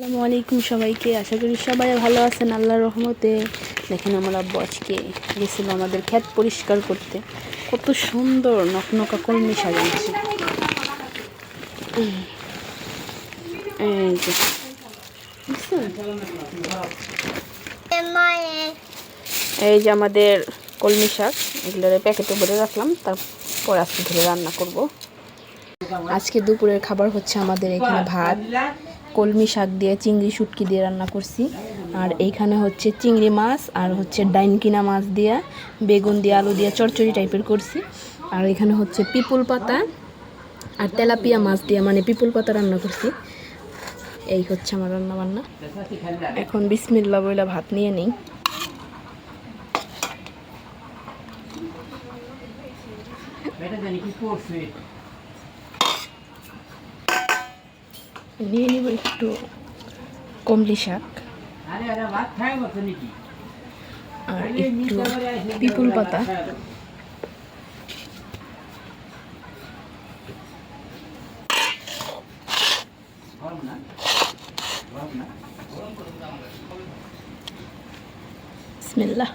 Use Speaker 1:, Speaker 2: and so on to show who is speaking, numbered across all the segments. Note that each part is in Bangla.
Speaker 1: আসসালামু আলাইকুম সবাইকে। আশা করি সবাই ভালো আছেন আল্লাহর রহমতে। দেখেন আমার আব্বু আজকে গেছিল আমাদের ক্ষেত পরিষ্কার করতে। কত সুন্দর নকনকা কলমি শাক আনছে। এই যে এই যে আমাদের কলমি শাক, এগুলোর প্যাকেটে ভরে রাখলাম, তারপর আজকে ধরে রান্না করব। আজকে দুপুরের খাবার হচ্ছে আমাদের এখানে ভাত, কলমি শাক দিয়ে চিংড়ি শুটকি দিয়ে রান্না করছি। আর এইখানে হচ্ছে চিংড়ি মাছ আর হচ্ছে ডাইনকিনা মাছ দিয়ে বেগুন দিয়ে আলু দিয়ে চচ্চড়ি টাইপের করছি। আর এখানে হচ্ছে পিপুল পাতা আর তেলাপিয়া মাছ দিয়ে মানে পিপুল পাতা রান্না করছি। এই হচ্ছে আমার রান্না বান্না। এখন বিসমিল্লাহ বইলা ভাত নিয়ে নিই। নিয়ে নিব একটু কমলি শাক আর একটু পিপুল পাতা। বিসমিল্লাহ।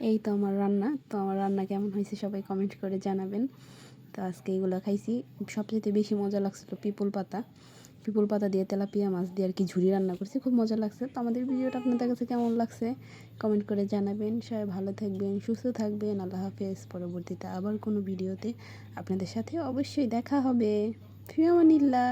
Speaker 1: এই তো আমার রান্না। তো আমার রান্না কেমন হয়েছে সবাই কমেন্ট করে জানাবেন। তো আজকে এগুলো খাইছি। সবচেয়ে বেশি মজা লাগছিলো পিপুল পাতা দিয়ে তেলাপিয়া মাছ দিয়ে আর কি ঝুরি রান্না করছি, খুব মজা লাগছে। তো আমাদের ভিডিওটা আপনাদের কাছে কেমন লাগছে কমেন্ট করে জানাবেন। সবাই ভালো থাকবেন, সুস্থ থাকবেন। আল্লাহ হাফেজ। পরবর্তীতে আবার কোনো ভিডিওতে আপনাদের সাথে অবশ্যই দেখা হবে। ফি আমানিল্লাহ।